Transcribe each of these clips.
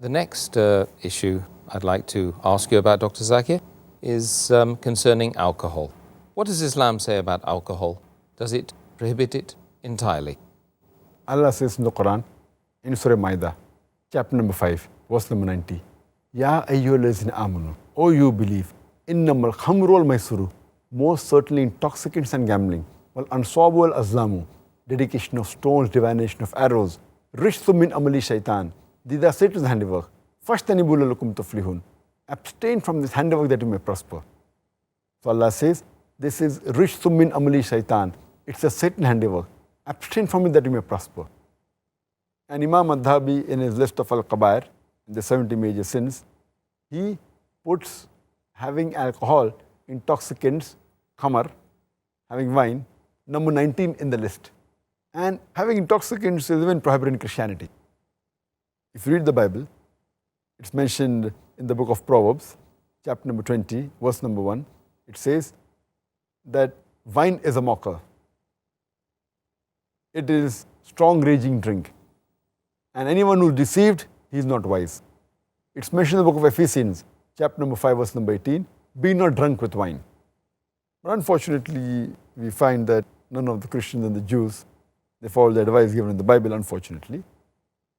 The next issue I'd like to ask you about, Dr. Zakir, is concerning alcohol. What does Islam say about alcohol? Does it prohibit it entirely? Allah says in the Quran, in Surah Maida, chapter number 5, verse number 90, Ya ayyuhallazina amanu, O you believe, innamal khamru wal maisuru, most certainly intoxicants and gambling, wal ansabu wal azlamu, dedication of stones, divination of arrows, rishthum min amali shaitan, these are Satan's handiwork. Fashtanibu lalakum tuflihun. Abstain from this handiwork that you may prosper. So Allah says, this is rishthum min amali shaitan. It's a Satan handiwork. Abstain from it that you may prosper. And Imam Adhabi, in his list of Al-Qabair, the 70 major sins, he puts having alcohol, intoxicants, khamar, having wine, number 19 in the list. And having intoxicants is even prohibited in Christianity. If you read the Bible, it's mentioned in the book of Proverbs, chapter number 20, verse number 1. It says that wine is a mocker. It is strong raging drink. And anyone who is deceived, he is not wise. It's mentioned in the book of Ephesians, chapter number 5, verse number 18. Be not drunk with wine. But unfortunately, we find that none of the Christians and the Jews, they follow the advice given in the Bible, unfortunately.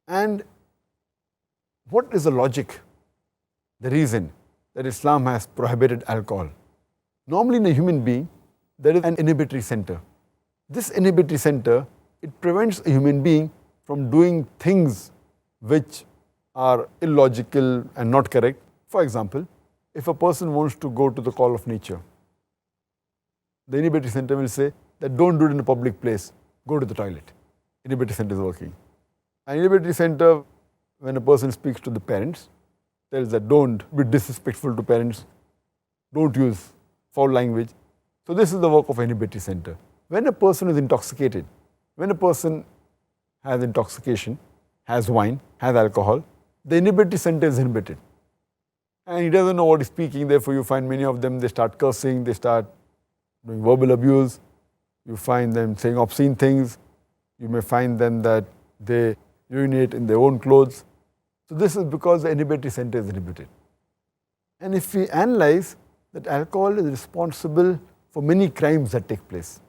And what is the logic, the reason that Islam has prohibited alcohol? Normally in a human being, there is an inhibitory center. This inhibitory center, it prevents a human being from doing things which are illogical and not correct. For example, if a person wants to go to the call of nature, the inhibitory center will say that don't do it in a public place, go to the toilet. Inhibitory center is working. An inhibitory center, when a person speaks to the parents, tells that don't be disrespectful to parents, don't use foul language. So this is the work of an inhibitory center. When a person is intoxicated, when a person has intoxication, has wine, has alcohol, the inhibitory center is inhibited. And he doesn't know what he's speaking, therefore you find many of them, they start cursing, they start doing verbal abuse, you find them saying obscene things, you may find them that they urinate in their own clothes. So this is because the inhibitory center is inhibited. And if we analyze that alcohol is responsible for many crimes that take place.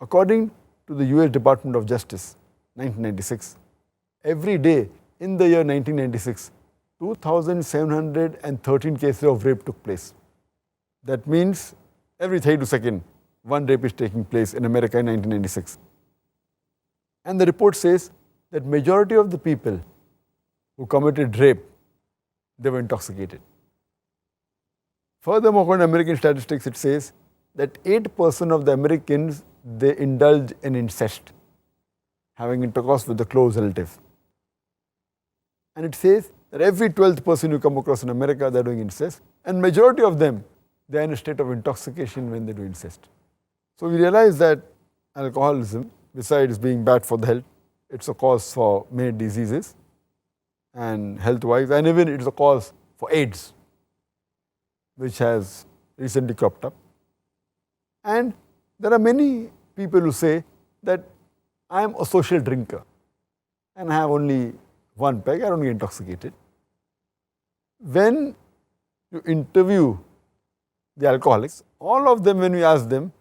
According to the US Department of Justice, 1996, every day in the year 1996, 2,713 cases of rape took place. That means every 32 seconds, one rape is taking place in America in 1996. And the report says that majority of the people who committed rape, they were intoxicated. Furthermore, according to American statistics, it says that 8% of the Americans, they indulge in incest, having intercourse with the close relative. And it says that every 12th person you come across in America, they're doing incest. And majority of them, they're in a state of intoxication when they do incest. So we realize that alcoholism, besides being bad for the health, it's a cause for many diseases and health-wise, and even it's a cause for AIDS, which has recently cropped up. And there are many people who say that I am a social drinker and I have only one peg, I don't get intoxicated. When you interview the alcoholics, all of them, when we ask them,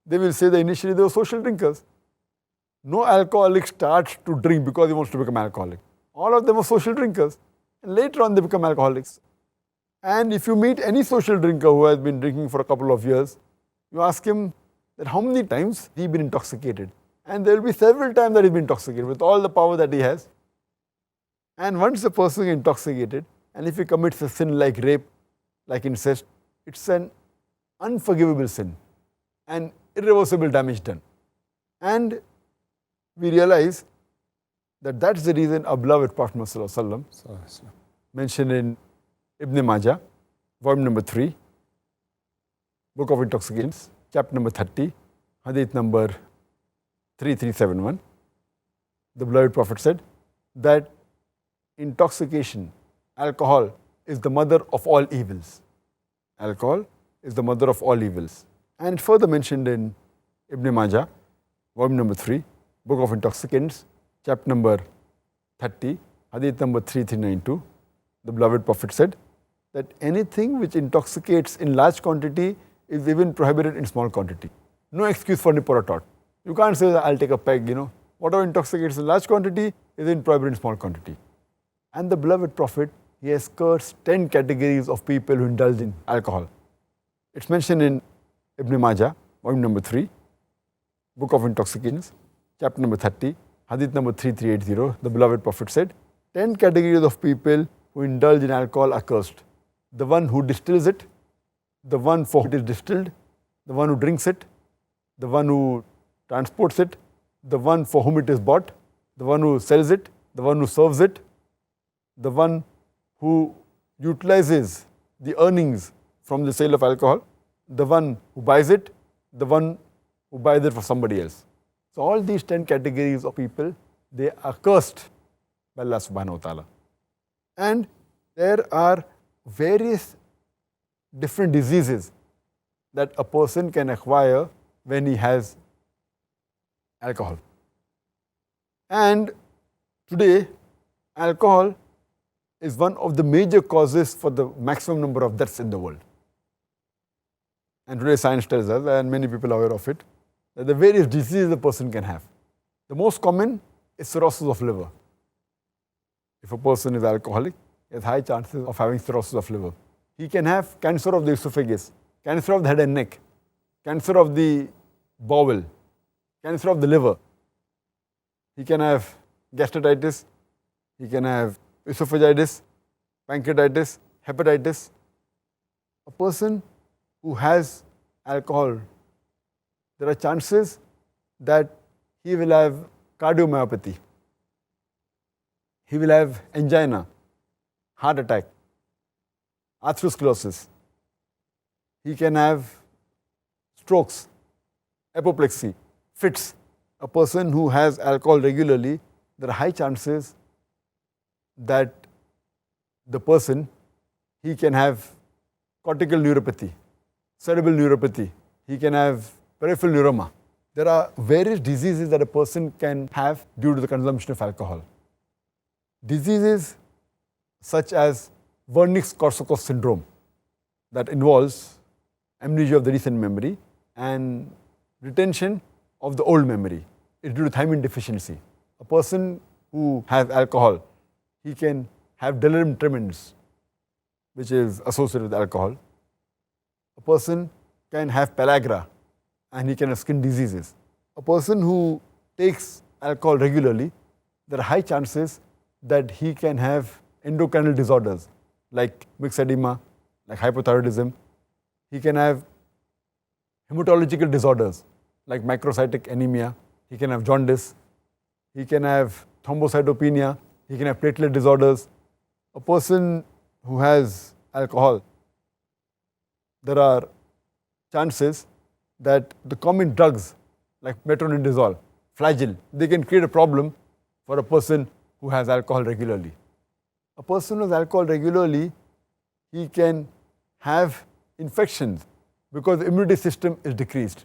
they will say that initially they were social drinkers. No alcoholic starts to drink because he wants to become alcoholic. All of them are social drinkers, and later on they become alcoholics. And if you meet any social drinker who has been drinking for a couple of years, you ask him that how many times he's been intoxicated. And there will be several times that he's been intoxicated with all the power that he has. And once the person is intoxicated, and if he commits a sin like rape, like incest, it's an unforgivable sin and irreversible damage done. And we realize that that's the reason our beloved Prophet Muhammad mentioned in Ibn Majah, volume number 3, Book of Intoxicants, chapter number 30, Hadith number 3371. The beloved Prophet said that intoxication, alcohol, is the mother of all evils. Alcohol is the mother of all evils. And further mentioned in Ibn Majah, volume number 3, Book of Intoxicants, chapter number 30, Hadith number 3392, the beloved Prophet said that anything which intoxicates in large quantity is even prohibited in small quantity. No excuse for nipper or tot. You can't say that I'll take a peg, Whatever intoxicates in large quantity is even prohibited in small quantity. And the beloved Prophet, he has cursed 10 categories of people who indulge in alcohol. It's mentioned in Ibn Majah, volume number 3, Book of Intoxications, chapter number 30, Hadith number 3380. The beloved Prophet said, 10 categories of people who indulge in alcohol are cursed. The one who distills it, the one for whom it is distilled, the one who drinks it, the one who transports it, the one for whom it is bought, the one who sells it, the one who serves it, the one who utilizes the earnings from the sale of alcohol, the one who buys it, the one who buys it for somebody else. So all these 10 categories of people, they are cursed by Allah subhanahu wa ta'ala. And there are various different diseases that a person can acquire when he has alcohol. And today, alcohol is one of the major causes for the maximum number of deaths in the world. And today science tells us, and many people are aware of it, that the various diseases a person can have. The most common is cirrhosis of liver. If a person is alcoholic, he has high chances of having cirrhosis of liver. He can have cancer of the esophagus, cancer of the head and neck, cancer of the bowel, cancer of the liver. He can have gastritis, he can have esophagitis, pancreatitis, hepatitis. A person who has alcohol, there are chances that he will have cardiomyopathy, he will have angina, heart attack, atherosclerosis. He can have strokes, apoplexy, fits. A person who has alcohol regularly, there are high chances that the person, he can have cortical neuropathy, cerebral neuropathy, he can have peripheral neuroma. There are various diseases that a person can have due to the consumption of alcohol. Diseases such as Wernicke-Korsakoff syndrome that involves amnesia of the recent memory and retention of the old memory. It's due to thiamine deficiency. A person who has alcohol, he can have delirium tremens, which is associated with alcohol. A person can have pellagra and he can have skin diseases. A person who takes alcohol regularly, there are high chances that he can have endocrine disorders like mixed edema, like hypothyroidism. He can have hematological disorders like microcytic anemia. He can have jaundice. He can have thrombocytopenia. He can have platelet disorders. A person who has alcohol, there are chances that the common drugs like metronidazole, flagyl, they can create a problem for a person who has alcohol regularly. A person who has alcohol regularly, he can have infections because the immunity system is decreased.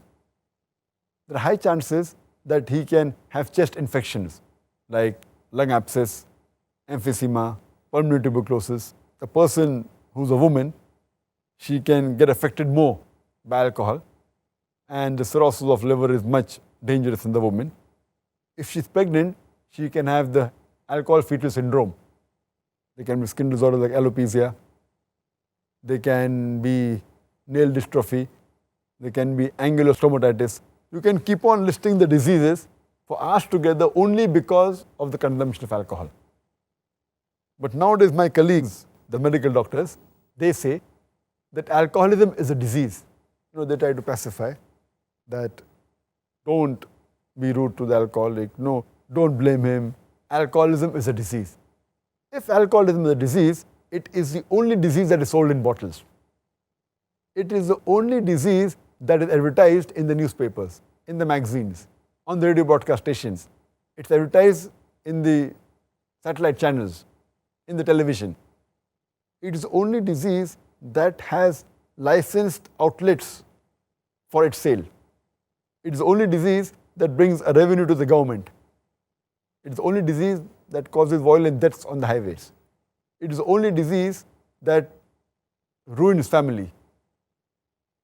There are high chances that he can have chest infections like lung abscess, emphysema, pulmonary tuberculosis. A person who's a woman, she can get affected more by alcohol, and the cirrhosis of liver is much dangerous in the woman. If she's pregnant, she can have the alcohol fetal syndrome. There can be skin disorders like alopecia. There can be nail dystrophy. There can be angular stomatitis. You can keep on listing the diseases for hours together only because of the consumption of alcohol. But nowadays my colleagues, the medical doctors, they say that alcoholism is a disease. They try to pacify that don't be rude to the alcoholic, no, don't blame him. Alcoholism is a disease. If alcoholism is a disease, it is the only disease that is sold in bottles. It is the only disease that is advertised in the newspapers, in the magazines, on the radio broadcast stations. It's advertised in the satellite channels, in the television. It is the only disease that has licensed outlets for its sale. It is the only disease that brings a revenue to the government. It is the only disease that causes violent deaths on the highways. It is the only disease that ruins family.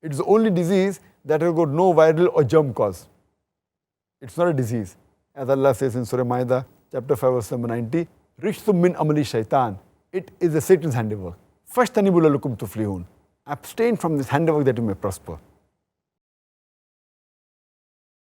It is the only disease that has got no viral or germ cause. It's not a disease. As Allah says in Surah Ma'idah, chapter 5, verse number 90, Rishthum min amali shaitan. It is a Satan's handiwork. Fashtanibu lakum tuflihun. Abstain from this handiwork that you may prosper.